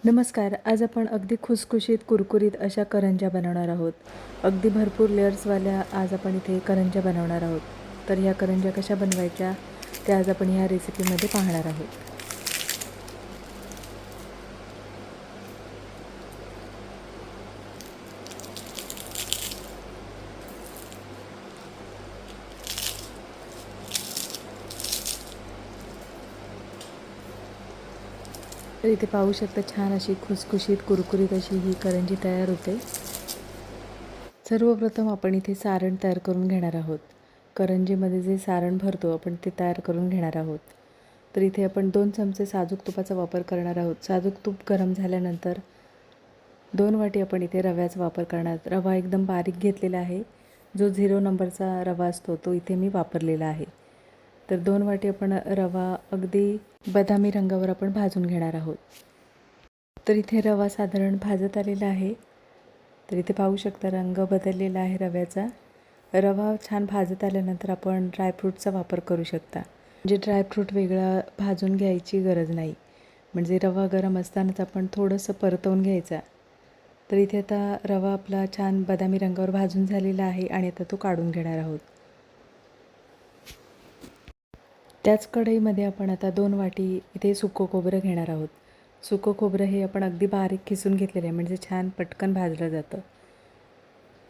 नमस्कार. आज आपण अगदी खुसखुशीत, कुरकुरीत अशा करंज्या बनवणार आहोत. अगदी भरपूर लेयर्सवाल्या आज आपण इथे करंज्या बनवणार आहोत. तर ह्या करंज्या कशा बनवायच्या त्या आज आपण ह्या रेसिपीमध्ये पाहणार आहोत. तर इथे पाहू शकता छान अशी खुसखुशीत, कुरकुरीत अशी ही करंजी तयार होते. सर्वप्रथम आपण इथे सारण तयार करून घेणार आहोत. करंजीमध्ये जे सारण भरतो आपण ते तयार करून घेणार आहोत. तर इथे आपण 2 चमचे साजूक तुपाचा वापर करणार आहोत. साजूक तूप गरम झाल्यानंतर 2 वाटी आपण इथे रव्याचा वापर करणार. रवा एकदम बारीक घेतलेला आहे. जो 0 नंबरचा रवा असतो तो इथे मी वापरलेला आहे. तर 2 वाटी आपण रवा अगदी बदामी रंगावर आपण भाजून घेणार आहोत. तर इथे रवा साधारण भाजत आलेला आहे. तर इथे पाहू शकता रंग बदललेला आहे रव्याचा. रवा छान भाजत आल्यानंतर आपण ड्रायफ्रूटचा वापर करू शकता. म्हणजे ड्रायफ्रूट वेगळा भाजून घ्यायची गरज नाही. म्हणजे रवा गरम असतानाच आपण थोडंसं परतवून घ्यायचा. तर इथे आता रवा आपला छान बदामी रंगावर भाजून झालेला आहे आणि आता तो काढून घेणार आहोत. त्याच कढईमध्ये आपण आता 2 वाटी इथे सुकं खोबरं घेणार आहोत. सुकं खोबरं हे आपण अगदी बारीक किसून घेतलेलं आहे म्हणजे छान पटकन भाजलं जातं.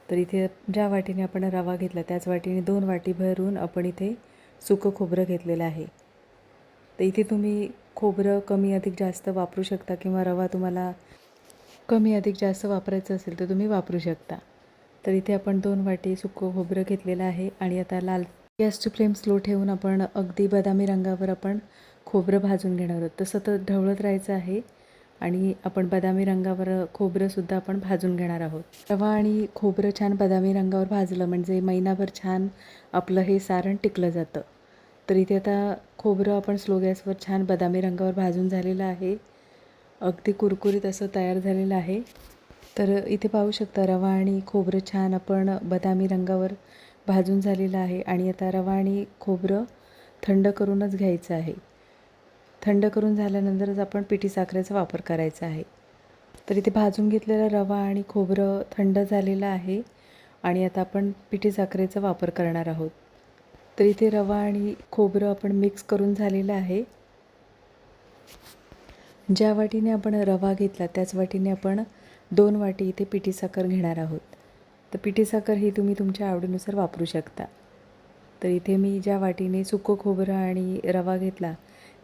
तर इथे ज्या वाटीने आपण रवा घेतला त्याच वाटीने 2 वाटी भरून आपण इथे सुकं खोबरं घेतलेलं आहे. तर इथे तुम्ही खोबरं कमी अधिक जास्त वापरू शकता किंवा रवा तुम्हाला कमी अधिक जास्त वापरायचं असेल तर तुम्ही वापरू शकता. तर इथे आपण 2 वाटी सुकं खोबरं घेतलेलं आहे आणि आता गॅसची फ्लेम स्लो ठेवून आपण अगदी बदामी रंगावर आपण खोबरं भाजून घेणार आहोत. तर सतत ढवळत राहायचं आहे आणि आपण बदामी रंगावर खोबरंसुद्धा आपण भाजून घेणार आहोत. रवा आणि खोबरं छान बदामी रंगावर भाजलं म्हणजे महिनाभर छान आपलं हे सारण टिकलं जातं. तर इथे आता खोबरं आपण स्लो गॅसवर छान बदामी रंगावर भाजून झालेलं आहे. अगदी कुरकुरीत असं तयार झालेलं आहे. तर इथे पाहू शकता रवा आणि खोबरं छान आपण बदामी रंगावर भाजून झालेलं आहे आणि आता रवा आणि खोबरं थंड करूनच घ्यायचं आहे. थंड करून झाल्यानंतरच आपण पिठी साखरेचा वापर करायचा आहे. तर इथे भाजून घेतलेला रवा आणि खोबरं थंड झालेलं आहे आणि आता आपण पिठी साखरेचा वापर करणार आहोत. तर इथे रवा आणि खोबरं आपण मिक्स करून झालेलं आहे. ज्या वाटीने आपण रवा घेतला त्याच वाटीने आपण 2 वाटी इथे पिठी साखर घेणार आहोत. तर पिठी साखर ही तुम्ही तुमच्या आवडीनुसार वापरू शकता. तर इथे मी ज्या वाटीने सुकं खोबरं आणि रवा घेतला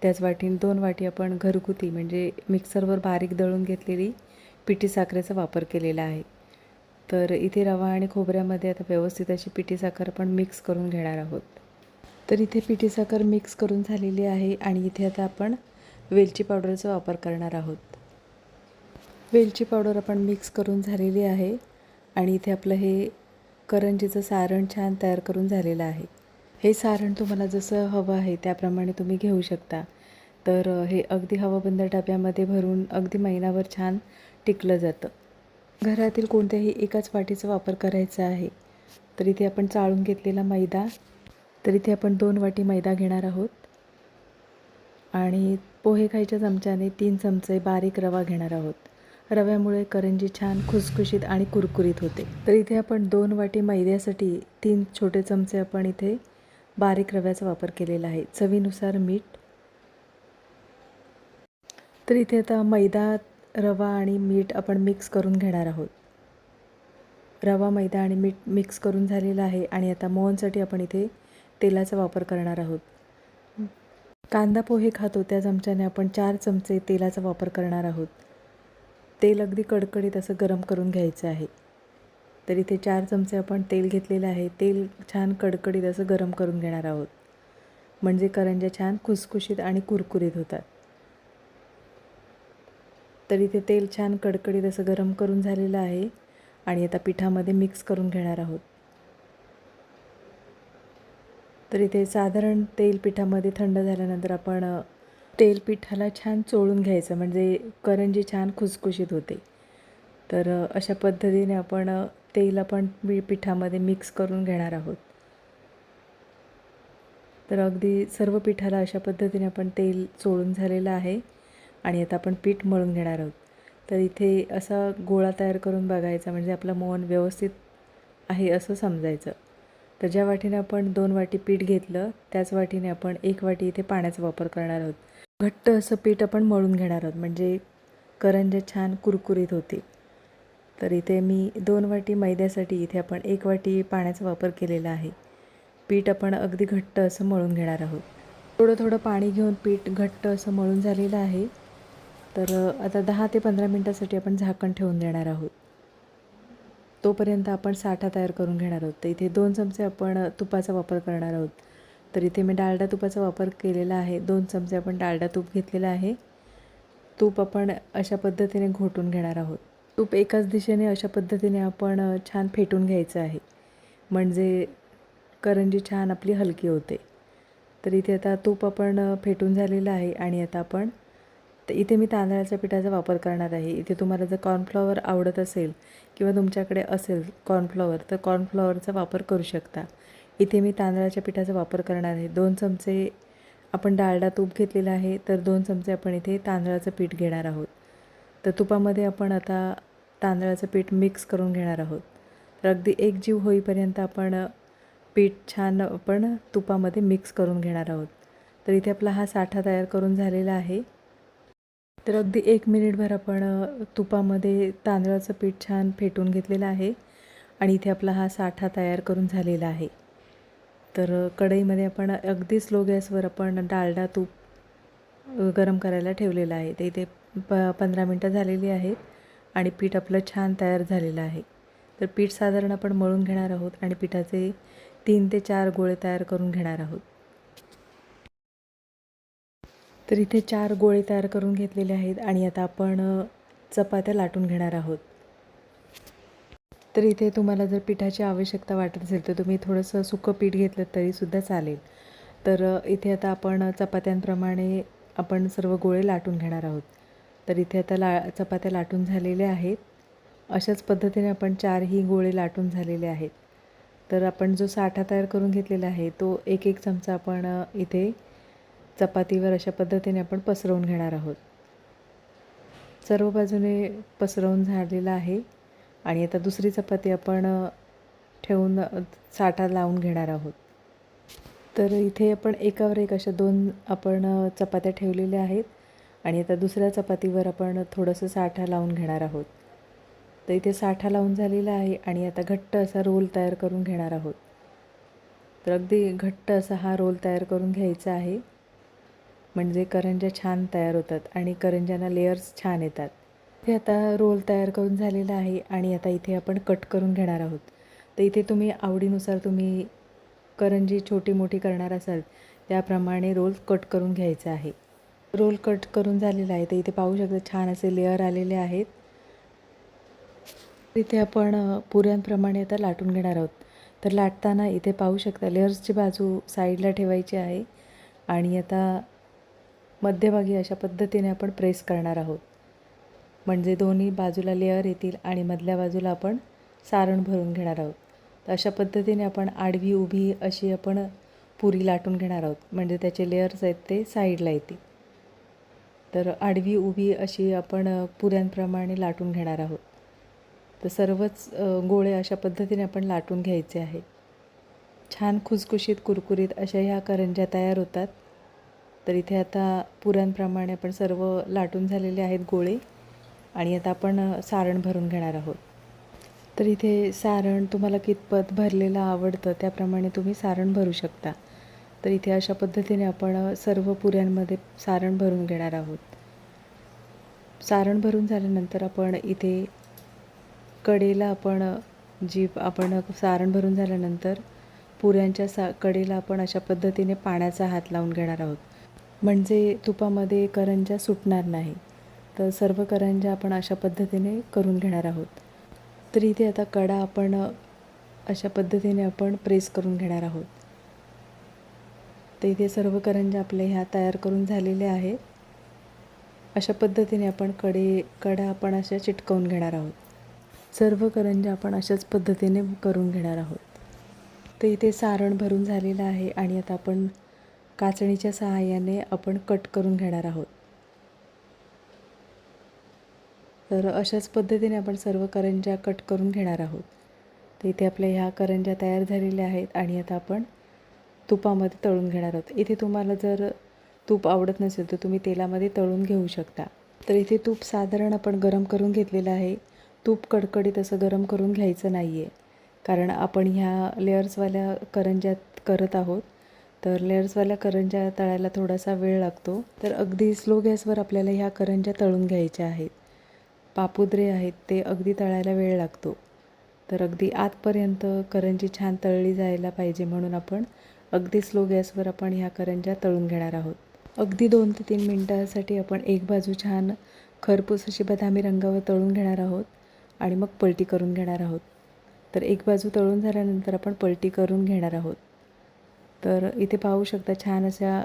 त्याच वाटीने 2 वाटी आपण घरगुती म्हणजे मिक्सरवर बारीक दळून घेतलेली पिठी साखरेचा वापर केलेला आहे. तर इथे रवा आणि खोबऱ्यामध्ये आता व्यवस्थित अशी पिठी साखर आपण मिक्स करून घेणार आहोत. तर इथे पिठी साखर मिक्स करून झालेली आहे आणि इथे आता आपण वेलची पावडरचा वापर करणार आहोत. वेलची पावडर आपण मिक्स करून झालेली आहे आणि इथे आपलं हे करंजीचं सारण छान तयार करून झालेलं आहे. हे सारण तुम्हाला जसं हवं आहे त्याप्रमाणे तुम्ही घेऊ शकता. तर हे अगदी हवाबंद डब्यामध्ये भरून अगदी महिनाभर छान टिकलं जातं. घरातील कोणत्याही एकाच वाटीचा वापर करायचा आहे. तर इथे आपण चाळून घेतलेला मैदा, तर इथे आपण 2 वाटी मैदा घेणार आहोत आणि पोहे खायच्या चमच्याने 3 चमचे बारीक रवा घेणार आहोत. रव्यामुळे करंजी छान खुसखुशीत आणि कुरकुरीत होते. तर इथे आपण 2 वाटी मैद्यासाठी 3 छोटे चमचे आपण इथे बारीक रव्याचा वापर केलेला आहे. चवीनुसार मीठ. तर इथे आता मैदा, रवा आणि मीठ आपण मिक्स करून घेणार आहोत. रवा, मैदा आणि मीठ मिक्स करून झालेलं आहे आणि आता मोहनसाठी आपण इथे तेलाचा वापर करणार आहोत. कांदा पोहे खातो त्या चमच्याने आपण 4 चमचे तेलाचा वापर करणार आहोत. तेल अगदी कडकडीत असं गरम करून घ्यायचं आहे. तर इथे 4 चमचे आपण तेल घेतलेलं आहे. तेल छान कडकडीत असं गरम करून घेणार आहोत म्हणजे करंज्या छान खुसखुशीत आणि कुरकुरीत होतात. तर इथे तेल छान कडकडीत असं गरम करून झालेलं आहे आणि आता पिठामध्ये मिक्स करून घेणार आहोत. तर इथे साधारण तेल पिठामध्ये थंड झाल्यानंतर आपण तेल पिठाला छान चोळून घ्यायचं म्हणजे करंजी छान खुसखुशीत होते. तर अशा पद्धतीने आपण तेल आपण पिठामध्ये मिक्स करून घेणार आहोत. तर अगदी सर्व पिठाला अशा पद्धतीने आपण तेल चोळून झालेलं आहे आणि आता आपण पीठ मळून घेणार आहोत. तर इथे असा गोळा तयार करून बघायचा, म्हणजे आपलं मोहन व्यवस्थित आहे असं समजायचं. तर ज्या वाटीने आपण 2 वाटी पीठ घेतलं त्याच वाटीने आपण 1 वाटी इथे पाण्याचा वापर करणार आहोत. घट्ट असं पीठ आपण मळून घेणार आहोत, म्हणजे करंज्या छान कुरकुरीत होतील. तर इथे मी 2 वाटी मैद्यासाठी इथे आपण 1 वाटी पाण्याचा वापर केलेला आहे. पीठ आपण अगदी घट्ट असं मळून घेणार आहोत. थोडं थोडं पाणी घेऊन पीठ घट्ट असं मळून झालेलं आहे. तर आता 10 ते 15 मिनटासाठी आपण झाकण ठेवून देणार आहोत. तोपर्यंत आपण साठा तयार करून घेणार आहोत. तर इथे 2 चमचे आपण तुपाचा वापर करणार आहोत. तर इथे मी डालडा तुपाचा वापर केलेला आहे. 2 चमचे आपण डालडा तूप घेतलेलं आहे. तूप आपण अशा पद्धतीने घोटून घेणार आहोत. तूप एकाच दिशेने अशा पद्धतीने आपण छान फेटून घ्यायचं आहे, म्हणजे करंजी छान आपली हलकी होते. तर इथे आता तूप आपण फेटून झालेलं आहे आणि आता आपण इथे मी तांदळाच्या पिठाचा वापर करणार आहे. इथे तुम्हाला जर कॉर्नफ्लॉवर आवडत असेल किंवा तुमच्याकडे असेल कॉर्नफ्लॉवर तर कॉर्नफ्लॉवरचा वापर करू शकता. इथे मी तांदळाच्या पिठाचा वापर करणार आहे. 2 चमचे आपण डालडा तूप घेतलेलं आहे, तर 2 चमचे आपण इथे तांदळाचं पीठ घेणार आहोत. तर तुपामध्ये आपण आता तांदळाचं पीठ मिक्स करून घेणार आहोत. तर अगदी एकजीव होईपर्यंत आपण पीठ छान आपण तुपामध्ये मिक्स करून घेणार आहोत. तर इथे आपला हा साठा तयार करून झालेला आहे. तर अगदी 1 मिनिटभर आपण तुपामध्ये तांदळाचं पीठ छान फेटून घेतलेलं आहे आणि इथे आपला हा साठा तयार करून झालेला आहे. तर कढईमध्ये आपण अगदी स्लो गॅसवर आपण डालडा तूप गरम करायला ठेवलेलं आहे. ते इथे 15 मिनटं झालेली आहेत आणि पीठ आपलं छान तयार झालेलं आहे. तर पीठ साधारण आपण मळून घेणार आहोत आणि पिठाचे 3 ते 4 गोळे तयार करून घेणार आहोत. तर इथे 4 गोळे तयार करून घेतलेले आहेत आणि आता आपण चपात्या लाटून घेणार आहोत. तर इथे तुम्हाला जर पिठाची आवश्यकता वाटत असेल तर तुम्ही थोडंसं सुकं पीठ घेतलं तरीसुद्धा चालेल. तर इथे आता आपण चपात्यांप्रमाणे आपण सर्व गोळे लाटून घेणार आहोत. तर इथे आता चपात्या लाटून झालेल्या आहेत. अशाच पद्धतीने आपण 4ही गोळे लाटून झालेले आहेत. तर आपण जो साठा तयार करून घेतलेला आहे तो 1-1 चमचा आपण इथे चपातीवर अशा पद्धतीने आपण पसरवून घेणार आहोत. सर्व बाजूने पसरवून झालेला आहे आणि आता दुसरी चपाती आपण ठेवून साठा लावून घेणार आहोत. तर इथे आपण एकावर एक अशा 2 आपण चपात्या ठेवलेल्या आहेत आणि आता दुसऱ्या चपातीवर आपण थोडंसं साठा लावून घेणार आहोत. तर इथे साठा लावून झालेला आहे आणि आता घट्ट असा रोल तयार करून घेणार आहोत. तर अगदी घट्ट असा हा रोल तयार करून घ्यायचा आहे, म्हणजे करंज्या छान तयार होतात आणि करंज्यांना लेयर्स छान येतात. हे आता रोल तयार करून झालेला आहे आणि आता इथे आपण कट करून घेणार आहोत. तर इथे तुम्ही आवडीनुसार तुम्ही करंजी छोटी मोठी करणार असाल त्याप्रमाणे रोल कट करून घ्यायचा आहे. रोल कट करून झालेला आहे. तर इथे पाहू शकता छान असे लेयर आलेले आहेत. इथे आपण पुऱ्यांप्रमाणे आता लाटून घेणार आहोत. तर लाटताना इथे पाहू शकता लेयर्सची बाजू साईडला ठेवायची आहे आणि आता मध्यभागी अशा पद्धतीने आपण प्रेस करणार आहोत, म्हणजे दोन्ही बाजूला लेयर येतील आणि मधल्या बाजूला आपण सारण भरून घेणार आहोत. तर अशा पद्धतीने आपण आडवी उभी अशी आपण पुरी लाटून घेणार आहोत, म्हणजे त्याचे लेयर्स आहेत ते साईडला येतील. तर आडवी उभी अशी आपण पुऱ्यांप्रमाणे लाटून घेणार आहोत. तर सर्वच गोळे अशा पद्धतीने आपण लाटून घ्यायचे आहे. छान खुसखुशीत कुरकुरीत अशा ह्या करंज्या तयार होतात. तर इथे आता पुऱ्यांप्रमाणे आपण सर्व लाटून झालेले आहेत गोळे आणि आता आपण सारण भरून घेणार आहोत. तर इथे सारण तुम्हाला कितपत भरलेलं आवडतं त्याप्रमाणे तुम्ही सारण भरू शकता. तर इथे अशा पद्धतीने आपण सर्व पुऱ्यांमध्ये सारण भरून घेणार आहोत. सारण भरून झाल्यानंतर आपण इथे कडेला आपण आपण सारण भरून झाल्यानंतर पुऱ्यांच्या कडेला आपण अशा पद्धतीने पाण्याचा हात लावून घेणार आहोत, म्हणजे तुपामध्ये करंज्या सुटणार नाही. तर सर्व करंज्या आपण अशा पद्धतीने करून घेणार आहोत. तर इथे आता कडा आपण अशा पद्धतीने आपण प्रेस करून घेणार आहोत. तर इथे सर्व करंज्या आपल्या ह्या तयार करून झालेल्या आहेत. अशा पद्धतीने आपण कडा आपण अशा चिटकवून घेणार आहोत. सर्व करंज्या आपण अशाच पद्धतीने करून घेणार आहोत. तर इथे सारण भरून झालेलं आहे आणि आता आपण काचणीच्या सहाय्याने आपण कट करून घेणार आहोत. तर अशाच पद्धतीने आपण सर्व करंज्या कट करून घेणार आहोत. तर इथे आपल्या ह्या करंज्या तयार झालेल्या आहेत आणि आता आपण तुपामध्ये तळून घेणार आहोत. इथे तुम्हाला जर तूप आवडत नसेल तर तुम्ही तेलामध्ये तळून घेऊ शकता. तर इथे तूप साधारण आपण गरम करून घेतलेलं आहे. तूप कडकडीत असं गरम करून घ्यायचं नाही आहे, कारण आपण ह्या लेयर्सवाल्या करंज्या करत आहोत. तर लेयर्सवाल्या करंज्या तळायला थोडासा वेळ लागतो. तर अगदी स्लो गॅसवर आपल्याला ह्या करंज्या तळून घ्यायच्या आहेत. पापुद्रे आहेत ते अगदी तळायला वेळ लागतो. तर अगदी आतपर्यंत करंजी छान तळली जायला पाहिजे, म्हणून आपण अगदी स्लो गॅसवर आपण ह्या करंज्या तळून घेणार आहोत. अगदी 2 ते 3 मिनटासाठी आपण एक बाजू छान खरपूस अशी बदामी रंगावर तळून घेणार आहोत आणि मग पलटी करून घेणार आहोत. तर एक बाजू तळून झाल्यानंतर आपण पलटी करून घेणार आहोत. तर इथे पाहू शकता छान अशा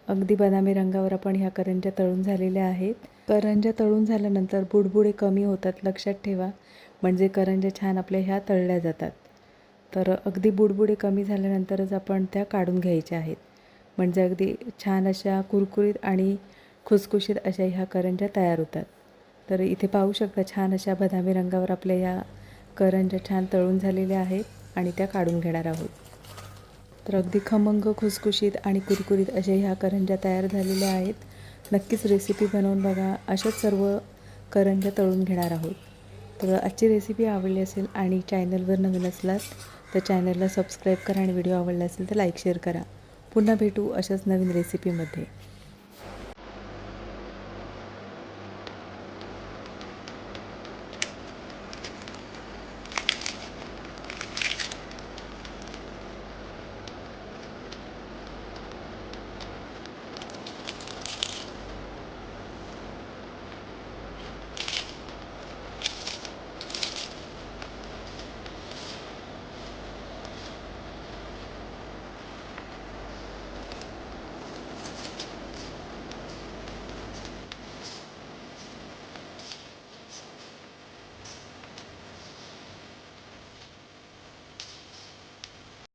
अगदी बदामी रंगावर आपण ह्या करंज्या तळून झालेल्या आहेत. करंज्या तळून झाल्यानंतर बुडबुडे कमी होतात, लक्षात ठेवा. म्हणजे करंज्या छान आपल्या ह्या तळल्या जातात. तर अगदी बुडबुडे कमी झाल्यानंतरच आपण त्या काढून घ्यायच्या आहेत. म्हणजे अगदी छान अशा कुरकुरीत आणि खुसखुशीत अशा ह्या करंज्या तयार होतात. तर इथे पाहू शकता छान अशा बदामी रंगावर आपल्या ह्या करंज्या छान तळून झालेल्या आहेत आणि त्या काढून घेणार आहोत. तर अगदी खमंग, खुसखुशीत आणि कुरकुरीत अशा ह्या करंज्या तयार झालेल्या आहेत. नक्कीच रेसिपी बनवून बघा. अशाच सर्व करंज्या तळून घेणार आहोत. तर आजची रेसिपी आवडली असेल आणि चॅनलवर नवीन असलात तर चॅनलला सबस्क्राईब करा आणि व्हिडिओ आवडला असेल तर लाईक शेअर करा. पुन्हा भेटू अशाच नवीन रेसिपीमध्ये.